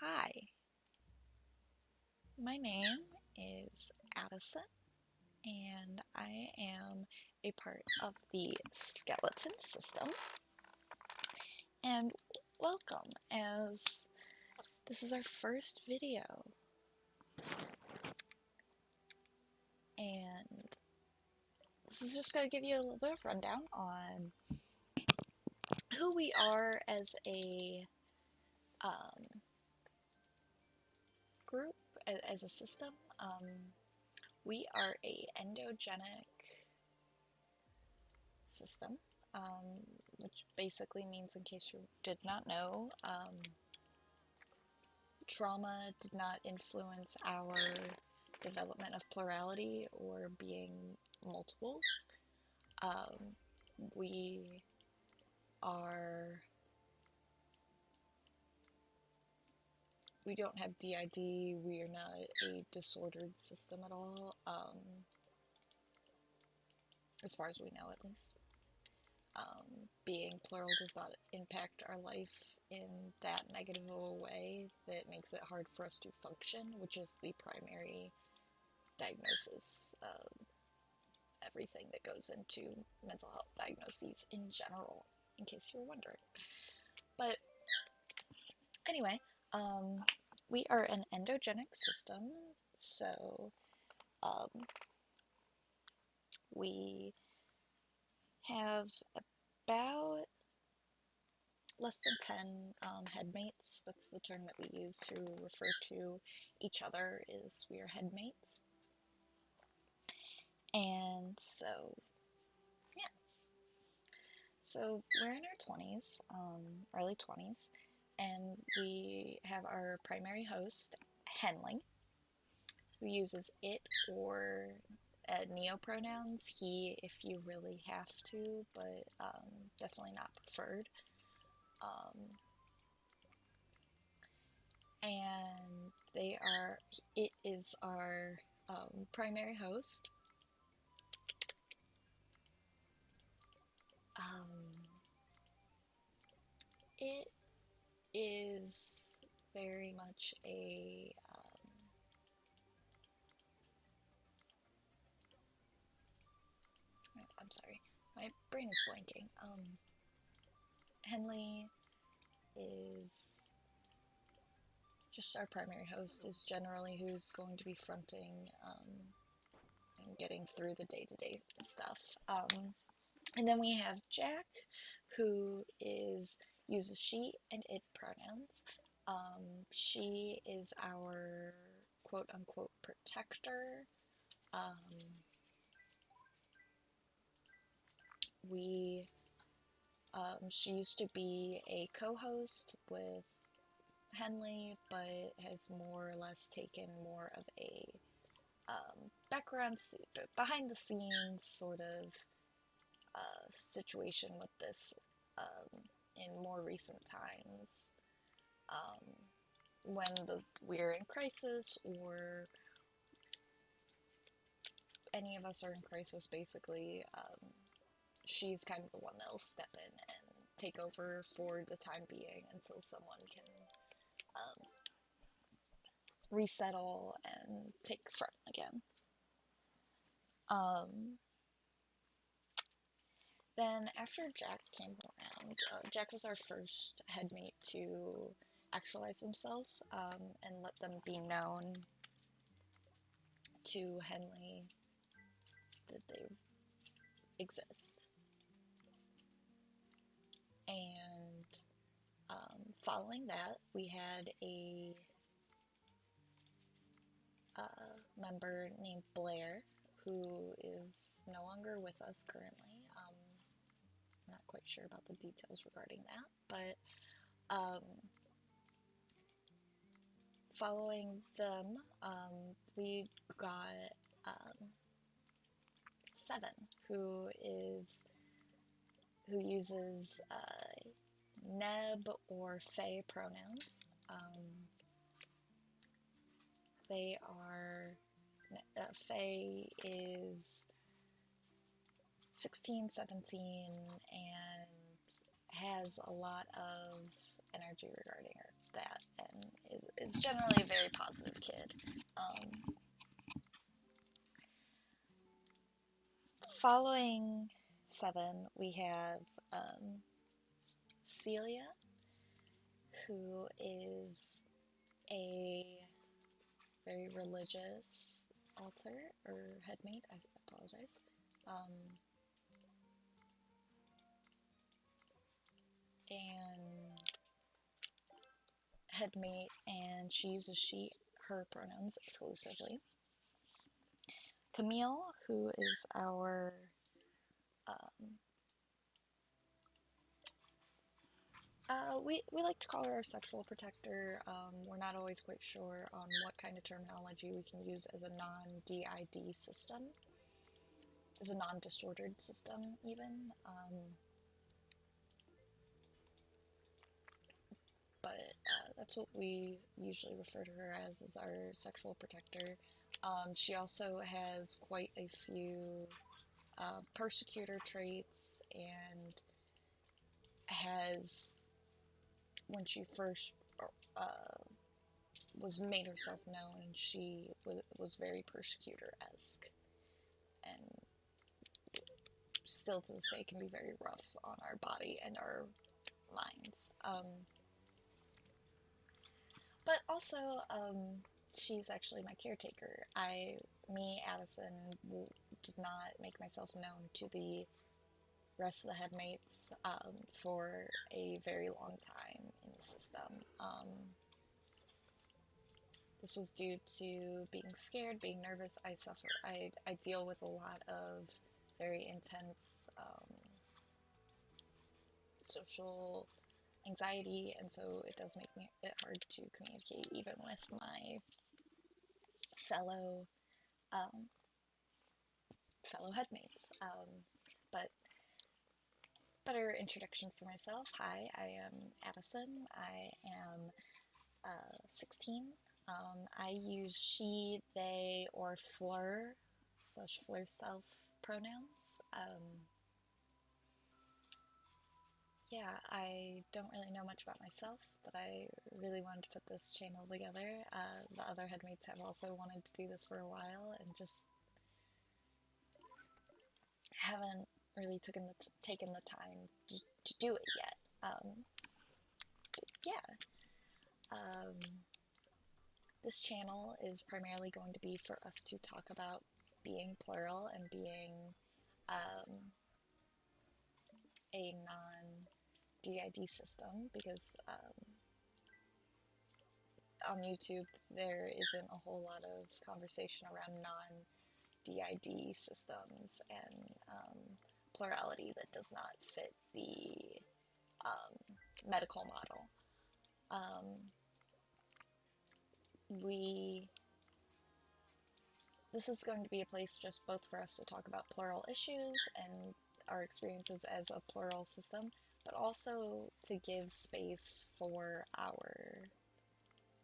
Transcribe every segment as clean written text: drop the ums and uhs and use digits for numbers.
Hi, my name is Addison, and I am a part of the skeleton system. And welcome, as this is our first video, and this is just going to give you a little bit of rundown on who we are as a group, as a system. We are a endogenic system, which basically means, in case you did not know, trauma did not influence our development of plurality or being multiples. Um, we are we don't have DID. We are not a disordered system at all, as far as we know, at least. Being plural does not impact our life in that negative of a way that makes it hard for us to function, which is the primary diagnosis of everything that goes into mental health diagnoses in general, in case you were wondering. But anyway, we are an endogenic system, so we have about less than 10 headmates. That's the term that we use to refer to each other, is we are headmates. And so, yeah. So we're in our 20s, early 20s, and we have our primary host, Henley, who uses it or neopronouns, he if you really have to, but definitely not preferred. And it is our primary host. It is very much a I'm sorry, my brain is blanking. Henley is just our primary host, is generally who's going to be fronting and getting through the day-to-day stuff. And then we have Jack, who uses she and it pronouns. She is our quote-unquote protector. She used to be a co-host with Henley, but has more or less taken more of a background, behind the scenes sort of situation with this in more recent times. When we're in crisis, or any of us are in crisis, basically, she's kind of the one that'll step in and take over for the time being until someone can resettle and take front again. Then after Jack came around, Jack was our first headmate to actualize themselves and let them be known to Henley that they exist. And following that, we had a member named Blair, who is no longer with us currently. I'm not quite sure about the details regarding that, but following them, we got Seven, who uses Neb or Fae pronouns. They are Fae is 16, 17, and has a lot of energy regarding that, and is generally a very positive kid. Following 7, we have Celia, who is a very religious alter, or headmate, I apologize. And headmate, and she uses she, her pronouns exclusively. Camille, who is our we like to call her our sexual protector. We're not always quite sure on what kind of terminology we can use as a non-DID system, as a non-disordered system even. But that's what we usually refer to her as our sexual protector. She also has quite a few persecutor traits, and has, when she first was made herself known, she was very persecutor-esque, and still to this day can be very rough on our body and our minds. But also, she's actually my caretaker. Addison, did not make myself known to the rest of the headmates for a very long time in the system. This was due to being scared, being nervous. I deal with a lot of very intense social anxiety, and so it does make it hard to communicate even with my fellow headmates. But better introduction for myself. Hi, I am Addison. I am 16. I use she, they, or fleur / fleur self pronouns. Yeah, I don't really know much about myself, but I really wanted to put this channel together. The other headmates have also wanted to do this for a while, and just haven't really taken the time to do it yet. This channel is primarily going to be for us to talk about being plural and being a non-DID system, because on YouTube there isn't a whole lot of conversation around non-DID systems and plurality that does not fit the medical model. This is going to be a place just both for us to talk about plural issues and our experiences as a plural system, but also to give space for our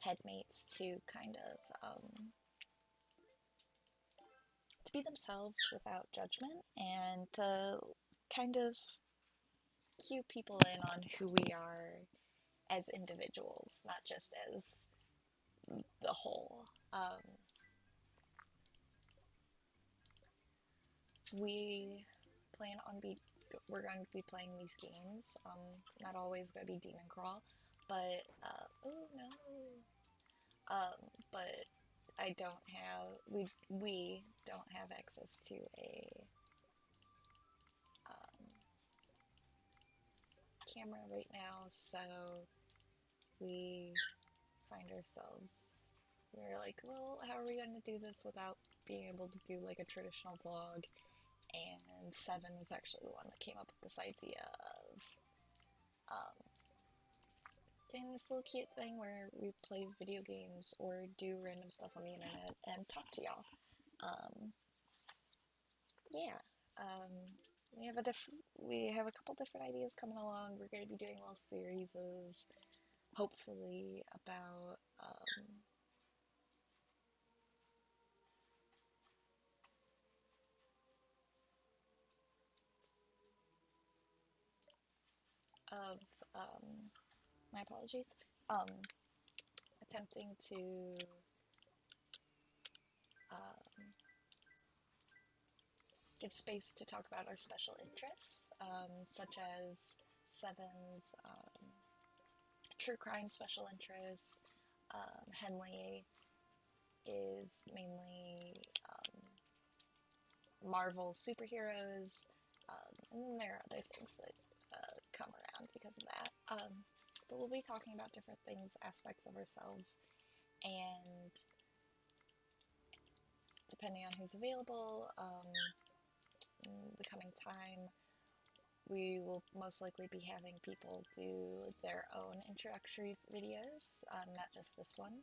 headmates to kind of to be themselves without judgment, and to kind of cue people in on who we are as individuals, not just as the whole. We're going to be playing these games. Not always going to be Demoncrawl, but oh no. But we don't have access to a camera right now, so we find ourselves, we're like, well, how are we going to do this without being able to do like a traditional vlog? And 7 was actually the one that came up with this idea of doing this little cute thing where we play video games or do random stuff on the internet and talk to y'all. We have a couple different ideas coming along. We're going to be doing little series, hopefully, about my apologies. attempting to give space to talk about our special interests, such as Seven's true crime special interest. Henley is mainly Marvel superheroes, and then there are other things that come around because of that. But we'll be talking about different things, aspects of ourselves, and depending on who's available, in the coming time, we will most likely be having people do their own introductory videos, not just this one.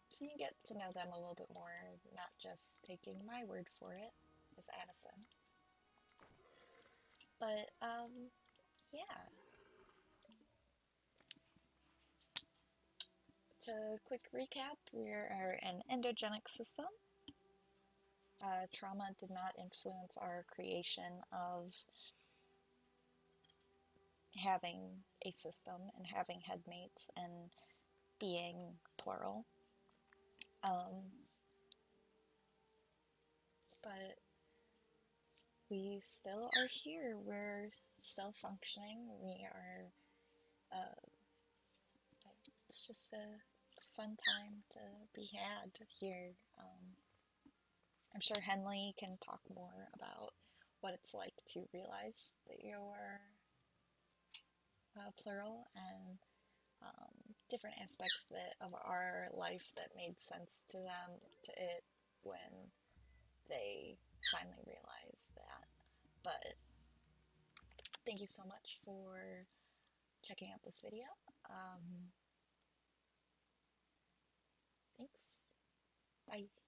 So you can get to know them a little bit more, not just taking my word for it as Addison. But, yeah. To quick recap, we are an endogenic system. Trauma did not influence our creation of having a system and having headmates and being plural. But we still are here. We're still functioning. We are, it's just a fun time to be had here. I'm sure Henley can talk more about what it's like to realize that you're plural and different aspects of our life that made sense to it when they finally realized that. But thank you so much for checking out this video. Thanks. Bye.